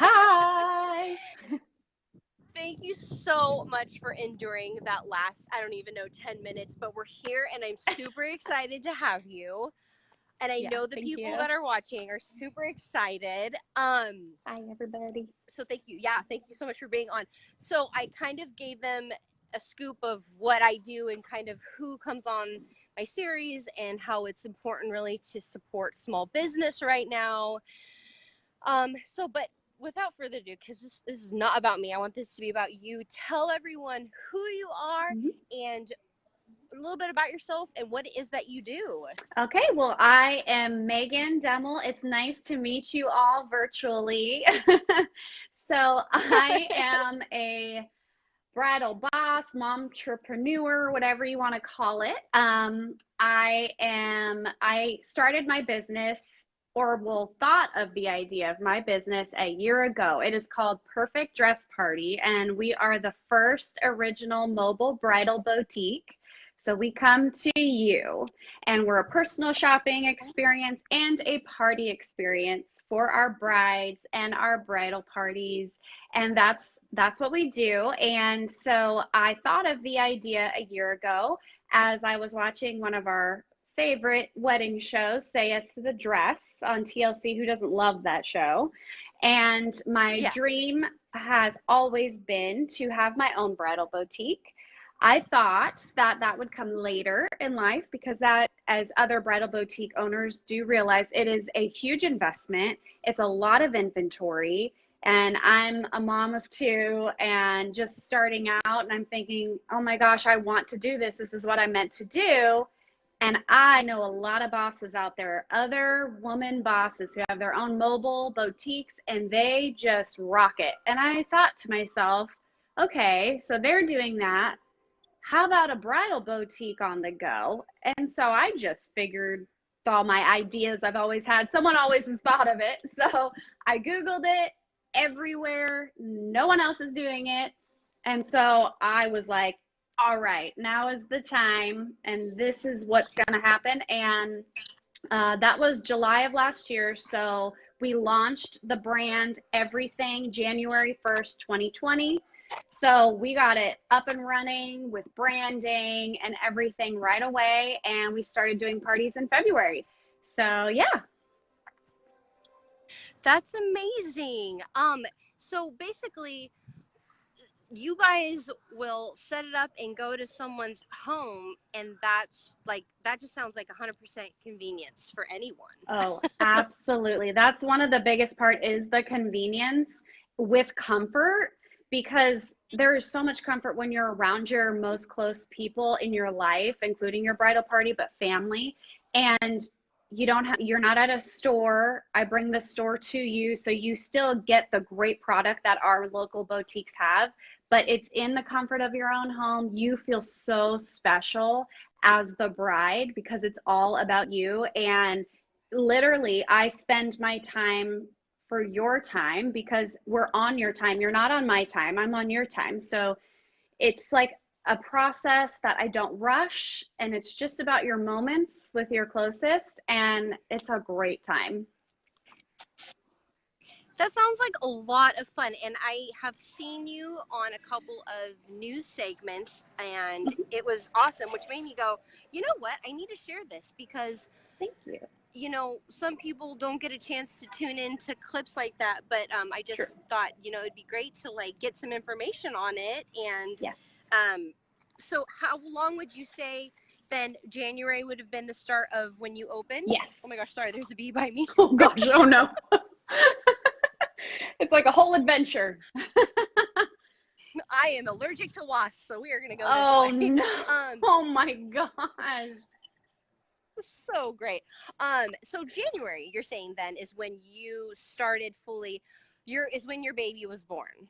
Hi. Thank you so much for enduring that last, I don't even know, 10 minutes, but we're here and I'm super excited to have you. And I Yeah, know the thank people you. that are watching are super excited. Hi, everybody. So thank you. Yeah, thank you so much for being on. So I kind of gave them a scoop of what I do and kind of who comes on my series and how it's important really to support small business right now. But without further ado, because this is not about me, I want this to be about you. Tell everyone who you are Mhm. and a little bit about yourself and what it is that you do. Okay, well, I am Megan Demmel. It's nice to meet you all virtually. So, I am a bridal boss, mom entrepreneur, whatever you want to call it. I started my business, or well, thought of the idea of my business a year ago. It is called Perfect Dress Party, and we are the first original mobile bridal boutique. So we come to you, and we're a personal shopping experience and a party experience for our brides and our bridal parties, and that's what we do. And so I thought of the idea a year ago as I was watching one of our favorite wedding shows, Say Yes to the Dress on TLC. Who doesn't love that show? And my Yeah. dream has always been to have my own bridal boutique. I thought that that would come later in life, because that, as other bridal boutique owners do realize, it is a huge investment. It's a lot of inventory, and I'm a mom of two and just starting out, and I'm thinking, oh my gosh, I want to do this. This is what I'm meant to do. And I know a lot of bosses out there, other woman bosses who have their own mobile boutiques, and they just rock it. And I thought to myself, okay, so they're doing that. How about a bridal boutique on the go? And so I just figured all my ideas I've always had, someone always has thought of it. So I Googled it everywhere. No one else is doing it. And so I was like, all right, now is the time, and this is what's going to happen. And that was July of last year. So we launched the brand, everything, January 1st, 2020. So we got it up and running with branding and everything right away. And we started doing parties in February. So yeah. That's amazing. So basically you guys will set it up and go to someone's home, and that's like that just sounds like 100% convenience for anyone. Oh, absolutely. That's one of the biggest part, is the convenience with comfort, because there is so much comfort when you're around your most close people in your life, including your bridal party, but family. And you're not at a store. I bring the store to you, so you still get the great product that our local boutiques have, but it's in the comfort of your own home. You feel so special as the bride because it's all about you. And literally, I spend my time for your time, because we're on your time. You're not on my time, I'm on your time. So it's like a process that I don't rush, and it's just about your moments with your closest, and it's a great time. That sounds like a lot of fun. And I have seen you on a couple of news segments, and it was awesome, which made me go, you know what? I need to share this because, Thank you. some people don't get a chance to tune into clips like that. But I True. just thought, it'd be great to like get some information on it. And Yes. um, so, how long would you say then January would have been the start of when you opened? Oh Yes. my gosh, sorry, there's a bee by me. Oh gosh, oh no. It's like a whole adventure. I am allergic to wasps, so we are going to go this Oh way. no. Um, Oh my gosh. so great. So January, you're saying then is when you started fully. Is when your baby was born.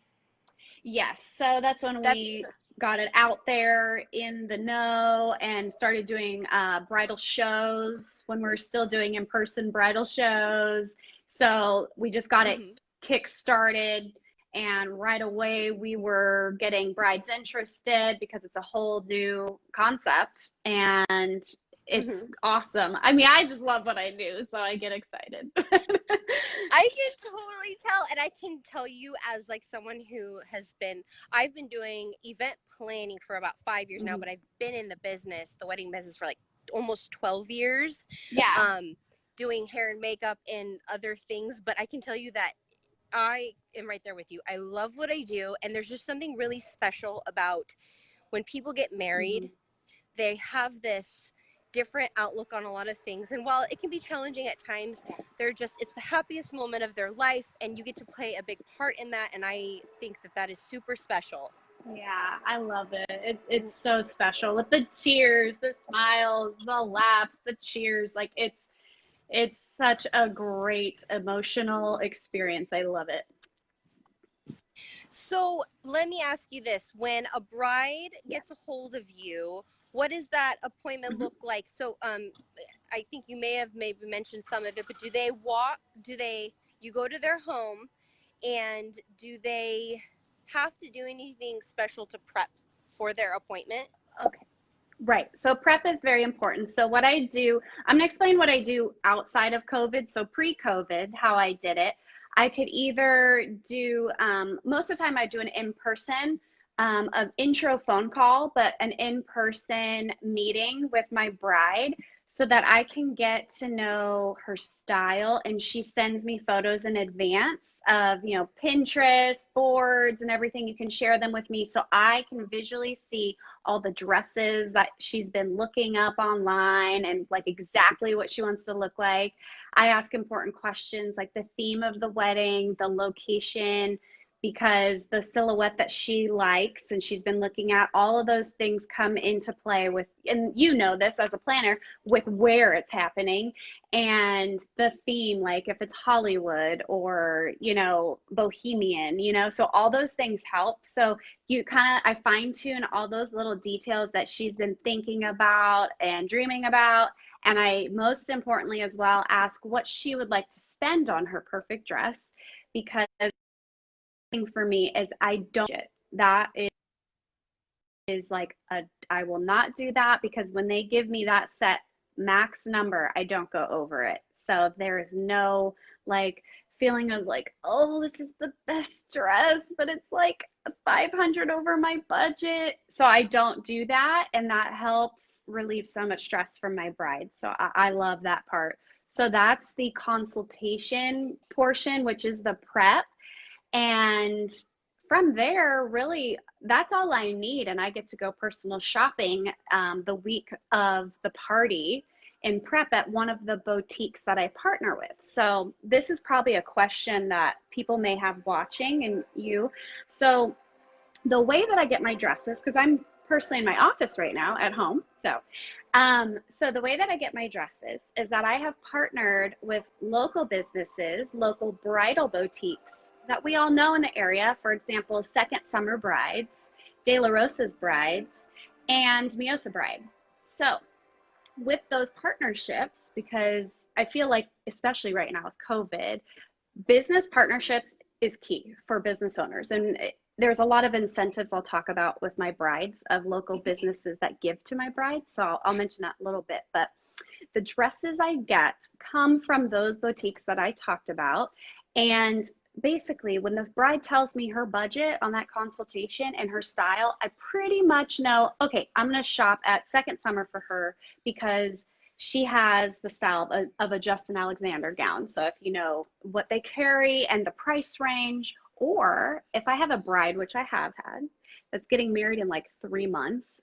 Yes, so that's when That's we got it out there in the know and started doing bridal shows when we are still doing in-person bridal shows. So we just got it mm-hmm. kick started, And right away, we were getting brides interested because it's a whole new concept and it's Hmm. awesome. I mean, I just love what I do, so I get excited. I can totally tell, and I can tell you as like someone who has been, I've been doing event planning for about 5 years now, Mhm. but I've been in the business, the wedding business, for like almost 12 years, Yeah. um, doing hair and makeup and other things. But I can tell you that I am right there with you. I love what I do, and there's just something really special about when people get Mhm. married. They have this different outlook on a lot of things, and while it can be challenging at times, it's the happiest moment of their life, and you get to play a big part in that, and I think that that is super special. Yeah, I love it. It's so special with the tears, the smiles, the laughs, the cheers. Like it's such a great emotional experience. I love it. So let me ask you this: when a bride Yeah. gets a hold of you, what does that appointment Mhm. look like? So I think you may have maybe mentioned some of it, but do they walk, you go to their home, and do they have to do anything special to prep for their appointment? Okay. Right. So prep is very important. So what I do, I'm going to explain what I do outside of COVID. So pre-COVID, how I did it. I could either do, most of the time I do an in-person, an intro phone call, but an in-person meeting with my bride so that I can get to know her style. And she sends me photos in advance of, Pinterest boards and everything. You can share them with me so I can visually see all the dresses that she's been looking up online and like exactly what she wants to look like. I ask important questions like the theme of the wedding, the location, because the silhouette that she likes and she's been looking at, all of those things come into play with, and you know this as a planner, with where it's happening and the theme, like if it's Hollywood or, bohemian, so all those things help. So you kind of, I fine tune all those little details that she's been thinking about and dreaming about. And I, most importantly as well, ask what she would like to spend on her perfect dress, because for me is I don't it. That is like a, I will not do that, because when they give me that set max number, I don't go over it. So there is no like feeling of like, oh, this is the best dress, but it's like 500 over my budget. So I don't do that. And that helps relieve so much stress from my bride. So I love that part. So that's the consultation portion, which is the prep. And from there, really, that's all I need. And I get to go personal shopping the week of the party and prep at one of the boutiques that I partner with. So, this is probably a question that people may have watching and you. So, the way that I get my dresses, because I'm personally in my office right now at home. So the way that I get my dresses is that I have partnered with local businesses, local bridal boutiques that we all know in the area. For example, Second Summer Brides, De La Rosa's Brides, and Miosa Bride. So with those partnerships, because I feel like, especially right now with COVID, business partnerships is key for business owners. And there's a lot of incentives I'll talk about with my brides of local businesses that give to my brides. So I'll mention that a little bit. But the dresses I get come from those boutiques that I talked about. And basically, when the bride tells me her budget on that consultation and her style, I pretty much know, okay, I'm going to shop at Second Summer for her because she has the style of a Justin Alexander gown. So if you know what they carry and the price range, or if I have a bride, which I have had, that's getting married in like 3 months,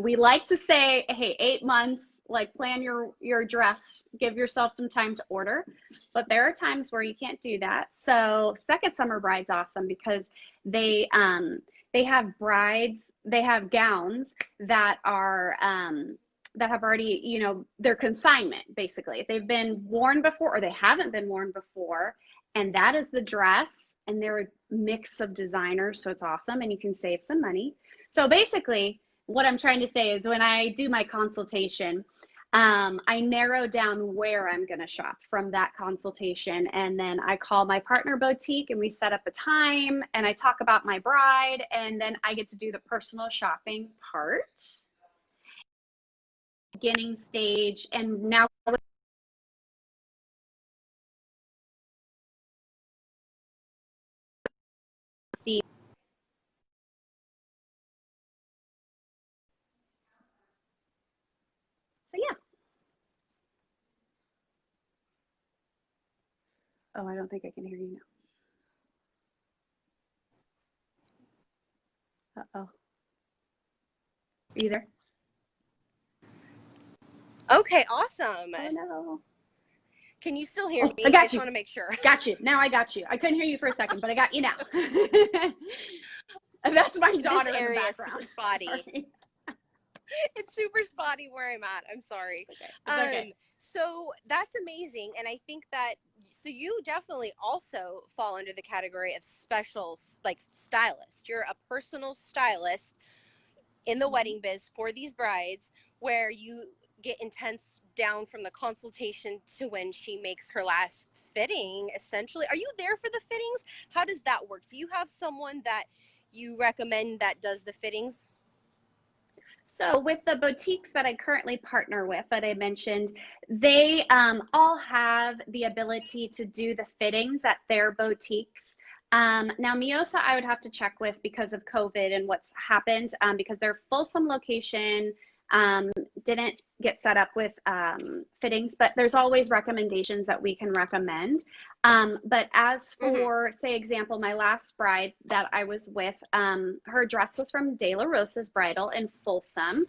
we like to say, hey, 8 months, like plan your dress, give yourself some time to order. But there are times where you can't do that. So Second Summer Bride's awesome because they have they have gowns that are that have already, their consignment basically. If they've been worn before or they haven't been worn before, and that is the dress, and they're a mix of designers, so it's awesome, and you can save some money. So basically, what I'm trying to say is when I do my consultation, I narrow down where I'm going to shop from that consultation. And then I call my partner boutique and we set up a time and I talk about my bride. And then I get to do the personal shopping part, beginning stage. And now see. So yeah. Oh, I don't think I can hear you now. Uh-oh. Are you there? Okay, awesome. Oh no. Can you still hear me? I got just you. want to make sure. Got you. Now I got you. I couldn't hear you for a second, but I got you now. That's my daughter This area in the is super background. spotty. Sorry. It's super spotty where I'm at. I'm sorry. It's okay. It's okay. So that's amazing. And I think that, so you definitely also fall under the category of special, like stylist. You're a personal stylist in the wedding biz for these brides, where you get intense down from the consultation to when she makes her last fitting, essentially. Are you there for the fittings? How does that work? Do you have someone that you recommend that does the fittings? So with the boutiques that I currently partner with that I mentioned, they all have the ability to do the fittings at their boutiques. Now Miosa, I would have to check with because of COVID and what's happened, because their Folsom location didn't get set up with fittings, but there's always recommendations that we can recommend. But as for, say, example, my last bride that I was with, her dress was from De La Rosa's Bridal in Folsom.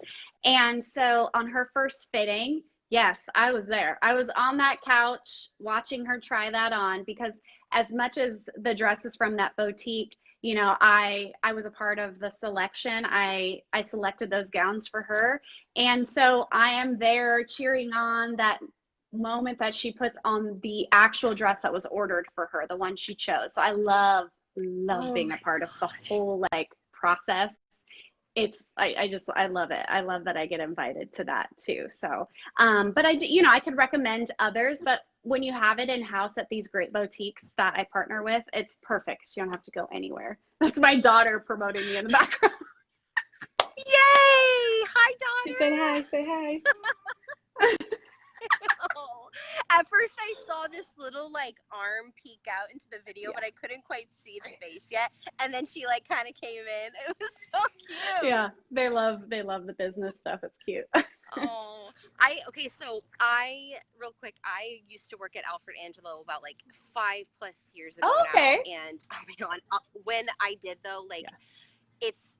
And so on her first fitting, yes, I was there. I was on that couch watching her try that on, because as much as the dress is from that boutique, you know, I was a part of the selection. I selected those gowns for her. And so I am there cheering on that moment that she puts on the actual dress that was ordered for her, the one she chose. So I love being a part of the whole like process. It's I love it. I love that I get invited to that too. So but I do, you know, I could recommend others, but when you have it in house at these great boutiques that I partner with, it's perfect. You don't have to go anywhere. That's my daughter promoting me in the background. Yay! Hi, daughter. She said hi. Say hi. Oh. At first I saw this little like arm peek out into the video, but I couldn't quite see the face yet. And then she like kind of came in. It was so cute. Yeah, they love the business stuff. It's cute. Oh, so real quick, I used to work at Alfred Angelo about like 5+ years ago now. And oh my God, when I did though, like it's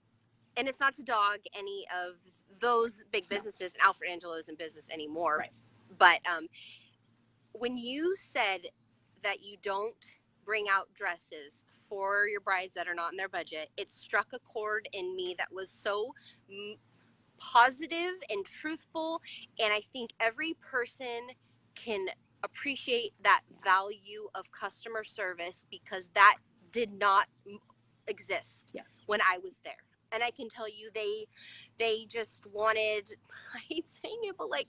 not to dog any of those big businesses, and Alfred Angelo isn't business anymore. Right. But when you said that you don't bring out dresses for your brides that are not in their budget, it struck a chord in me that was so positive and truthful. And I think every person can appreciate that value of customer service, because that did not exist when I was there. And I can tell you they just wanted, I hate saying it, but like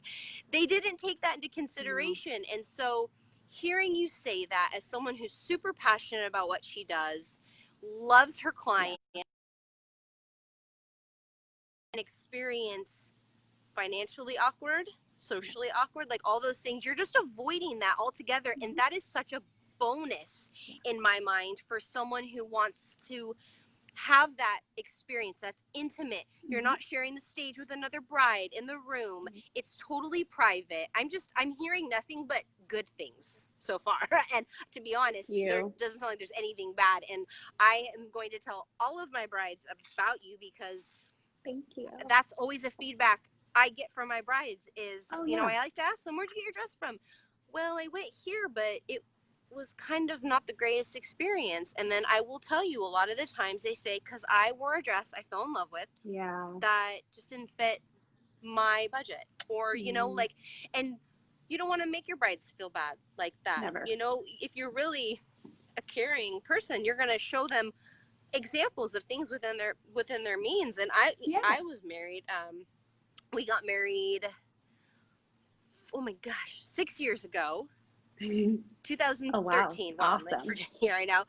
they didn't take that into consideration. And so hearing you say that as someone who's super passionate about what she does, loves her client, and experience financially awkward, socially awkward, like all those things, you're just avoiding that altogether. And that is such a bonus in my mind for someone who wants to have that experience that's intimate. You're not sharing the stage with another bride in the room. It's totally private. I'm hearing nothing but good things so far. And to be honest, there doesn't sound like there's anything bad. And I am going to tell all of my brides about you, because thank you. That's always a feedback I get from my brides is, you know, I like to ask them, where'd you get your dress from? Well, I went here, but it was kind of not the greatest experience. And then I will tell you, a lot of the times they say, because I wore a dress I fell in love with that just didn't fit my budget, or you know, like, and you don't want to make your brides feel bad like that. Never. You know, if you're really a caring person, you're going to show them examples of things within their means. And I was married, we got married oh my gosh, 6 years ago, Oh, wow. 2013. Wow, I'm like Awesome. forgetting here right now.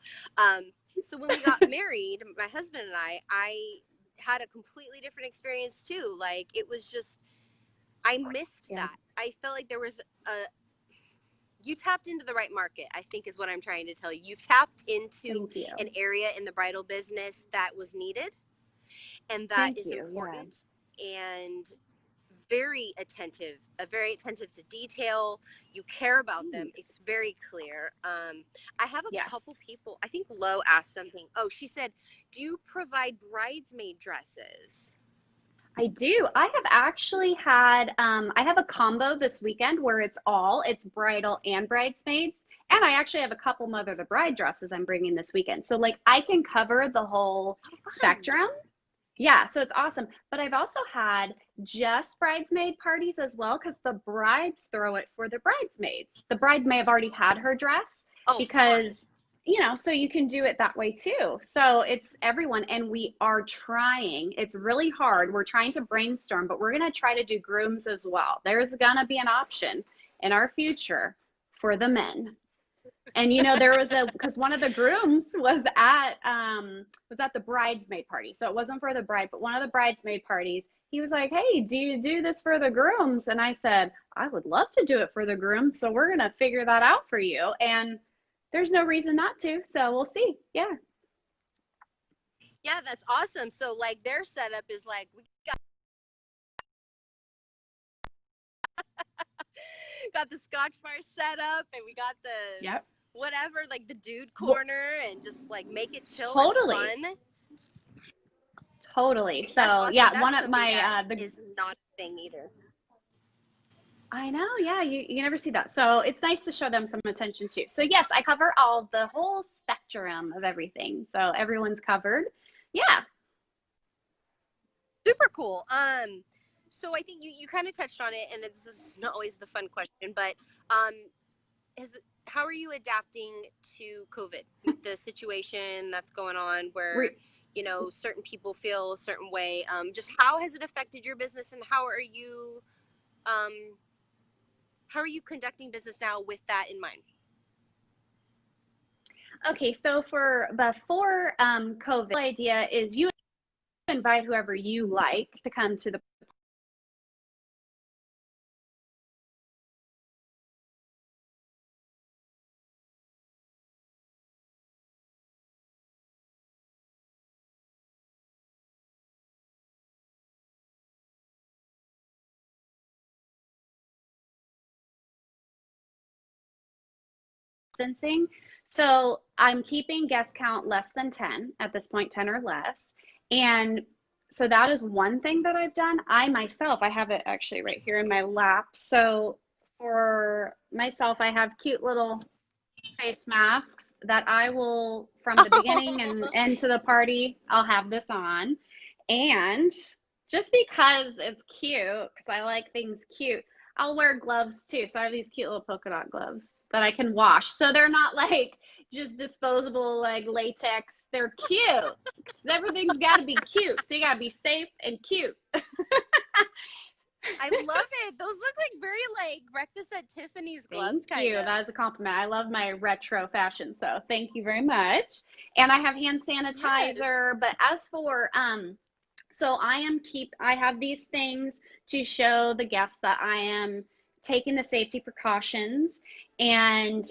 So when we got married, my husband and I had a completely different experience too. Like it was just, I missed Yeah. that. I felt like there was you tapped into the right market, I think is what I'm trying to tell you. You tapped into Thank you. an area in the bridal business that was needed and that Thank is you. Yeah. important, and very attentive to detail. You care about them. It's very clear. I have a couple Yes. people, I think Lo asked something. Oh, she said, do you provide bridesmaid dresses? I do. I have actually had, I have a combo this weekend where it's bridal and bridesmaids. And I actually have a couple Mother the Bride dresses I'm bringing this weekend. So, like, I can cover the whole Oh, fun. spectrum. Yeah, so it's awesome. But I've also had just bridesmaid parties as well because the brides throw it for the bridesmaids. The bride may have already had her dress Oh, fun. because, so you can do it that way too. So it's everyone. And we are trying, it's really hard. We're trying to brainstorm, but we're going to try to do grooms as well. There's going to be an option in our future for the men. And there was because one of the grooms was at the bridesmaid party. So it wasn't for the bride, but one of the bridesmaid parties, he was like, "Hey, do you do this for the grooms?" And I said, "I would love to do it for the grooms. So we're gonna figure that out for you." And there's no reason not to. So we'll see. Yeah. Yeah, that's awesome. So like their setup is like we got the Scotch bar set up and we got the Yep. whatever, like the dude Well, corner, and just like make it chill and totally. fun. Totally. That's So awesome. yeah, one That's of something that my the is not a thing either. I know, yeah, you never see that. So it's nice to show them some attention too. So yes, I cover the whole spectrum of everything. So everyone's covered. Yeah. Super cool. So I think you kind of touched on it, and this is not always the fun question, but um, how are you adapting to COVID with the situation that's going on where, Re- certain people feel a certain way? Just how has it affected your business, and um, how are you conducting business now with that in mind? Okay, so for before COVID, the idea is you invite whoever you like to come to the distancing. So I'm keeping guest count less than 10 at this point, 10 or less. And so that is one thing that I've done. I have it actually right here in my lap. So for myself, I have cute little face masks that I will, from the beginning and end to the party, I'll have this on. And just because it's cute, because I like things cute, I'll wear gloves too. So I have these cute little polka dot gloves that I can wash. So they're not like just disposable, like latex. They're cute. 'Cause everything's got to be cute. So you got to be safe and cute. I love it. Those look like very like Breakfast at Tiffany's gloves, Thank kind you. of. That is a compliment. I love my retro fashion. So thank you very much. And I have hand Yes. sanitizer. But as for so I have these things to show the guests that I am taking the safety precautions. And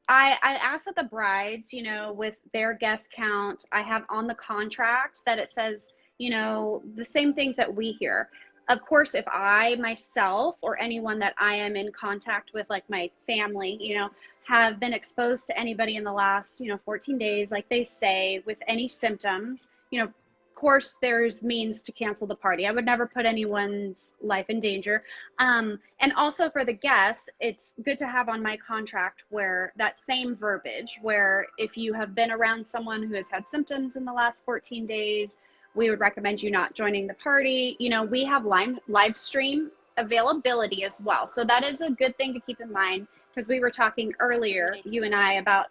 I asked that the brides, with their guest count, I have on the contract that it says, the same things that we hear. Of course, if I myself or anyone that I am in contact with, like my family, have been exposed to anybody in the last, 14 days, like they say, with any symptoms, of course there's means to cancel the party. I would never put anyone's life in danger. And also for the guests, it's good to have on my contract where that same verbiage, where if you have been around someone who has had symptoms in the last 14 days, we would recommend you not joining the party. We have live stream availability as well. So that is a good thing to keep in mind, because we were talking earlier, Nice. you and I, about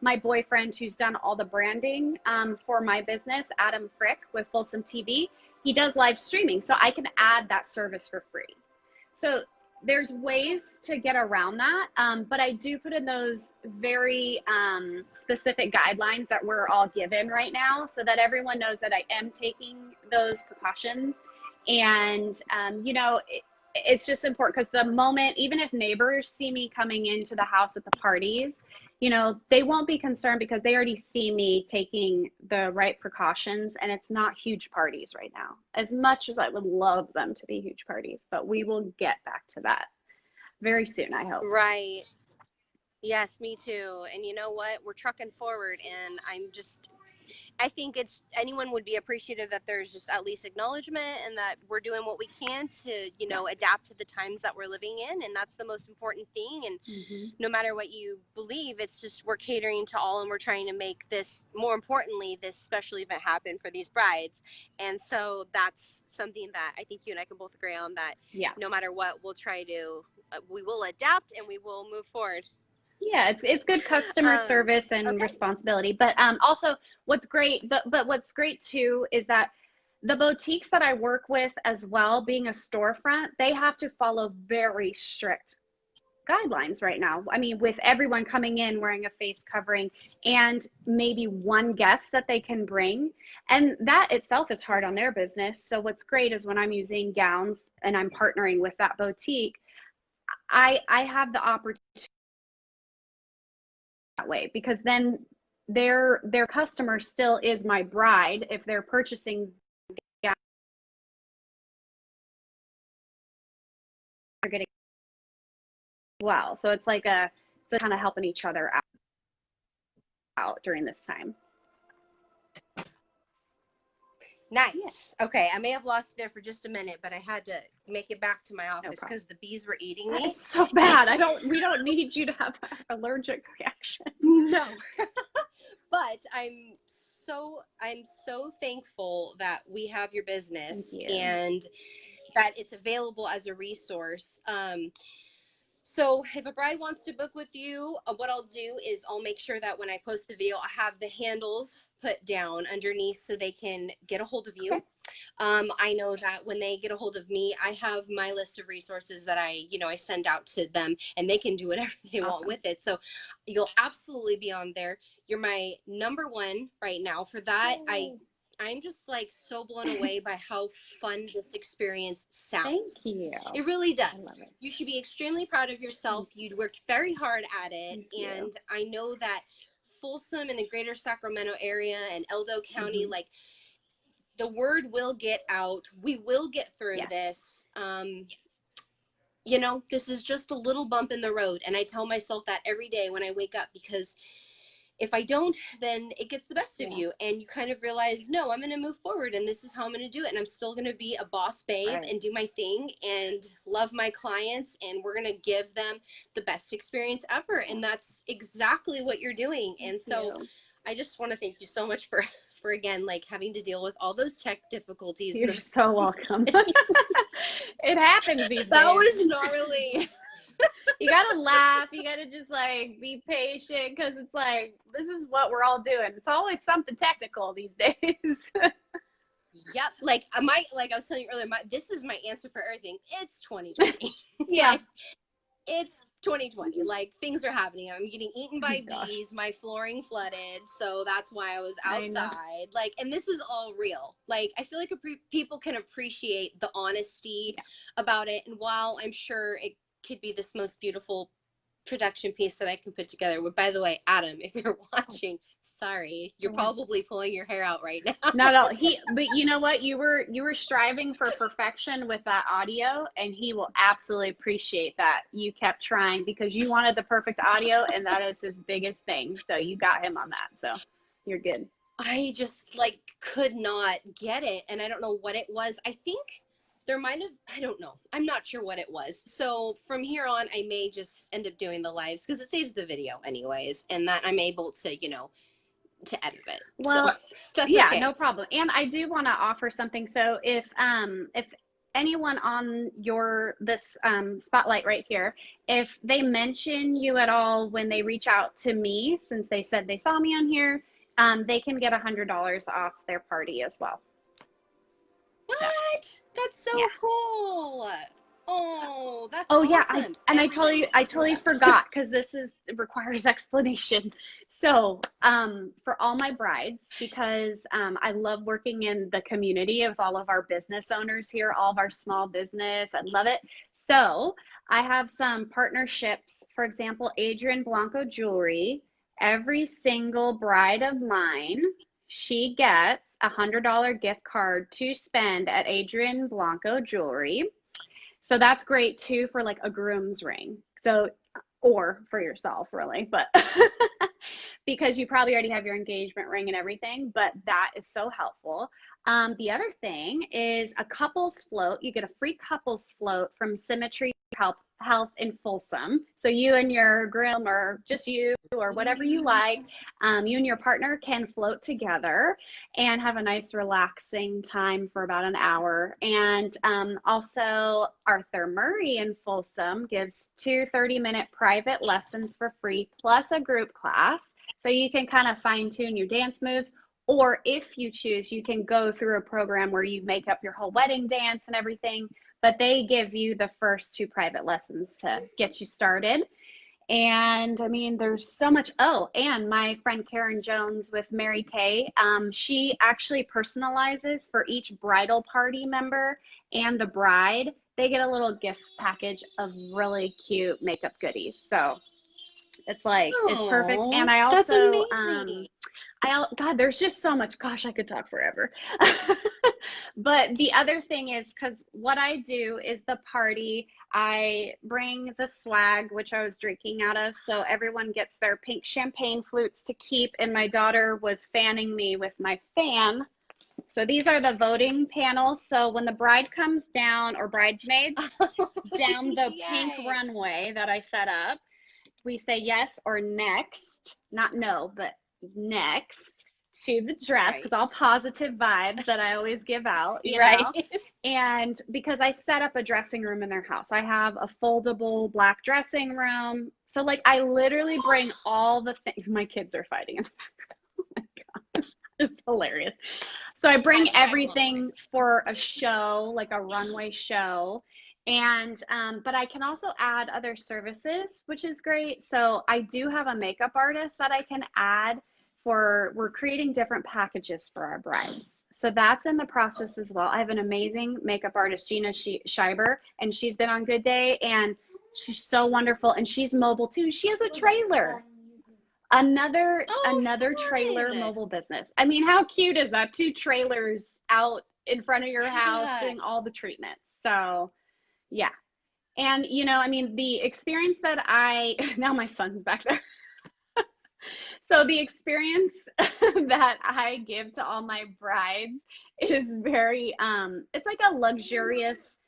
my boyfriend who's done all the branding for my business, Adam Frick with Folsom TV. He does live streaming, so I can add that service for free. So there's ways to get around that, but I do put in those very specific guidelines that we're all given right now, so that everyone knows that I am taking those precautions. And you know, it's just important, because the moment, even if neighbors see me coming into the house at the parties, you know, they won't be concerned because they already see me taking the right precautions, and it's not huge parties right now, as much as I would love them to be huge parties, but we will get back to that very soon, I hope. Right. Yes, me too. And you know what? We're trucking forward, and I think anyone would be appreciative that there's just at least acknowledgement, and that we're doing what we can to, you know, adapt to the times that we're living in. And that's the most important thing. And no matter what you believe, it's just, we're catering to all, and we're trying to make this, more importantly, this special event happen for these brides. And so that's something that I think you and I can both agree on, that no matter what, we'll try to, we will adapt and we will move forward. Yeah, it's good customer service and responsibility. But also what's great, but what's great too is that the boutiques that I work with as well, being a storefront, they have to follow very strict guidelines right now. I mean, with everyone coming in wearing a face covering and maybe one guest that they can bring. And that itself is hard on their business. So what's great is when I'm using gowns and I'm partnering with that boutique, I have the opportunity that way, because then their customer still is my bride if they're purchasing they're getting well. So it's like it's kind of helping each other out during this time. Nice. Okay, I may have lost it there for just a minute, but I had to make it back to my office because the bees were eating me. It's so bad. We don't need you to have an allergic reaction. No. But I'm so thankful that we have your business and that it's available as a resource. So if a bride wants to book with you, what I'll do is I'll make sure that when I post the video, I have the handles put down underneath so they can get a hold of you. I know that when they get a hold of me, I have my list of resources that I send out to them, and they can do whatever they want with it. So you'll absolutely be on there. You're my number one right now for that. I'm just like so blown away by how fun this experience sounds. Thank you. It really does. You should be extremely proud of yourself. You'd worked very hard at it. And I know that Folsom and the greater Sacramento area and Eldo County, like, the word will get out. We will get through this. You know, this is just a little bump in the road. And I tell myself that every day when I wake up, because if I don't, then it gets the best of you, and you kind of realize, no, I'm going to move forward, and this is how I'm going to do it. And I'm still going to be a boss babe and do my thing and love my clients, and we're going to give them the best experience ever. And that's exactly what you're doing. And so I just want to thank you so much for again, like, having to deal with all those tech difficulties. You're so welcome. It happens these days. That was gnarly. You gotta laugh. You gotta just like be patient, because it's like, this is what we're all doing. It's always something technical these days. Yep. Like I was telling you earlier, this is my answer for everything. It's 2020. Yeah. It's 2020. Like, things are happening. I'm getting eaten by bees. My flooring flooded, so that's why I was outside. Like, and this is all real. Like, I feel like people can appreciate the honesty about it. And while I'm sure it could be this most beautiful production piece that I can put together. By the way, Adam, if you're watching, sorry, you're probably pulling your hair out right now. No, but you know what? You were striving for perfection with that audio, and he will absolutely appreciate that. You kept trying because you wanted the perfect audio, and that is his biggest thing. So you got him on that. So you're good. I just like could not get it, and I don't know what it was. I think there might have, I don't know. I'm not sure what it was. So from here on, I may just end up doing the lives because it saves the video anyways. And that I'm able to, to edit it. Well, so that's okay. No problem. And I do want to offer something. So if anyone on this spotlight right here, if they mention you at all when they reach out to me, since they said they saw me on here, they can get $100 off their party as well. What? That's so cool. Oh, that's Oh yeah, awesome. I totally forgot because requires explanation. So, for all my brides, because I love working in the community of all of our business owners here, all of our small business. I love it. So, I have some partnerships. For example, Adrian Blanco Jewelry. Every single bride of mine, she gets $100 gift card to spend at Adrian Blanco Jewelry. So that's great too for like a groom's ring. So, or for yourself, really, but because you probably already have your engagement ring and everything, but that is so helpful. The other thing is a couples float. You get a free couples float from Symmetry Health in Folsom. So you and your groom, or just you, or whatever you like, you and your partner can float together and have a nice relaxing time for about an hour. And also Arthur Murray in Folsom gives 2 30-minute private lessons for free plus a group class. So you can kind of fine tune your dance moves. Or if you choose, you can go through a program where you make up your whole wedding dance and everything, but they give you the first 2 private lessons to get you started. And I mean, there's so much. Oh, and my friend Karen Jones with Mary Kay, she actually personalizes for each bridal party member and the bride. They get a little gift package of really cute makeup goodies. So it's like, it's perfect. And Oh, I that's also, amazing. God, there's just so much. Gosh, I could talk forever. But the other thing is, because what I do is the party, I bring the swag, which I was drinking out of. So everyone gets their pink champagne flutes to keep. And my daughter was fanning me with my fan. So these are the voting panels. So when the bride comes down, or bridesmaids, down the pink Yay. runway that I set up, we say yes or next, not no, but next to the dress, because all positive vibes that I always give out, you know. And because I set up a dressing room in their house, I have a foldable black dressing room. So like I literally bring all the things. My kids are fighting. Oh my gosh, it's hilarious. So I bring everything for a show, like a runway show. And but I can also add other services, which is great. So I do have a makeup artist that I can add. We're creating different packages for our brides. So that's in the process as well. I have an amazing makeup artist, Gina Scheiber, and she's been on Good Day, and she's so wonderful, and she's mobile too. She has a trailer. Another trailer mobile business. I mean, how cute is that? 2 trailers out in front of your house doing all the treatments. So yeah. And you know, I mean, the experience that now my son's back there. So the experience that I give to all my brides is very it's like a luxurious,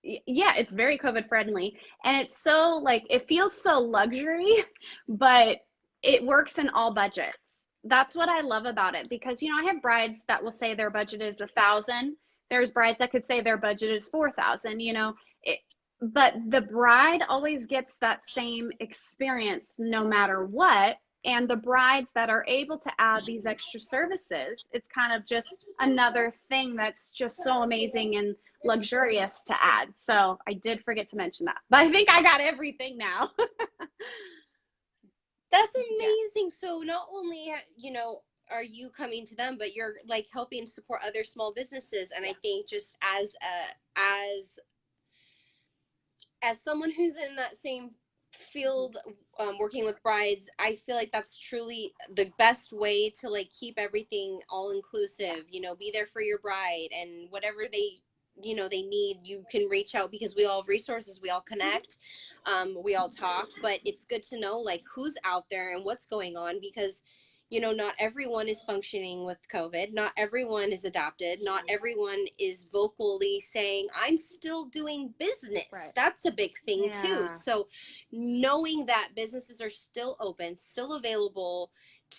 yeah, it's very COVID friendly, and it's so like, it feels so luxury, but it works in all budgets. That's what I love about it, because you know, I have brides that will say their budget is 1,000. There's brides that could say their budget is 4,000, you know. But the bride always gets that same experience no matter what. And the brides that are able to add these extra services, it's kind of just another thing that's just so amazing and luxurious to add. So I did forget to mention that, but I think I got everything now. That's amazing. So not only, you know, are you coming to them, but you're like helping support other small businesses. And I think just as someone who's in that same field, working with brides, I feel like that's truly the best way to like keep everything all inclusive, you know, be there for your bride, and whatever they, you know, they need, you can reach out, because we all have resources, we all connect, we all talk. But it's good to know like who's out there and what's going on, because you know, not everyone is functioning with COVID. Not everyone is adapted. Not everyone is vocally saying, I'm still doing business. Right. That's a big thing too. So knowing that businesses are still open, still available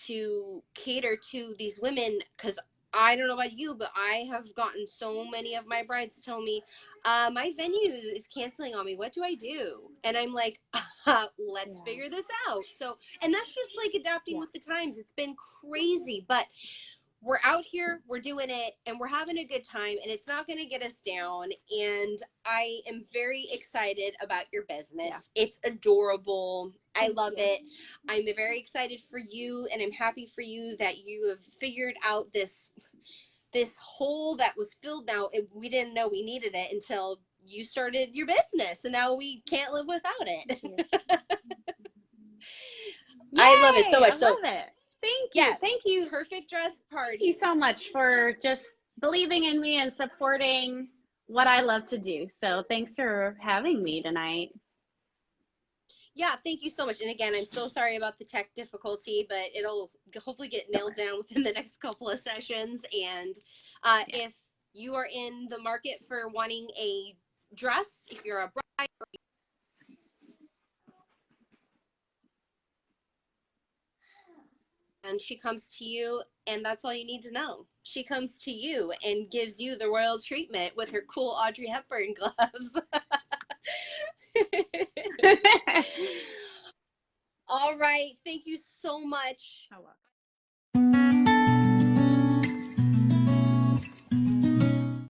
to cater to these women, because I don't know about you, but I have gotten so many of my brides tell me, my venue is canceling on me. What do I do? And I'm like, let's figure this out. So, and that's just like adapting with the times. It's been crazy. But we're out here, we're doing it, and we're having a good time, and it's not going to get us down. And I am very excited about your business. Yeah. It's adorable. I love it. I'm very excited for you, and I'm happy for you that you have figured out this hole that was filled. Now, we didn't know we needed it until you started your business, and now we can't live without it. Yay, I love it so much. I love it. Thank you. Yeah, thank you. Perfect dress party. Thank you so much for just believing in me and supporting what I love to do. So thanks for having me tonight. Yeah, thank you so much. And again, I'm so sorry about the tech difficulty, but it'll hopefully get nailed down within the next couple of sessions. And if you are in the market for wanting a dress, if you're a bride, and she comes to you, and that's all you need to know. She comes to you and gives you the royal treatment with her cool Audrey Hepburn gloves. All right. Thank you so much.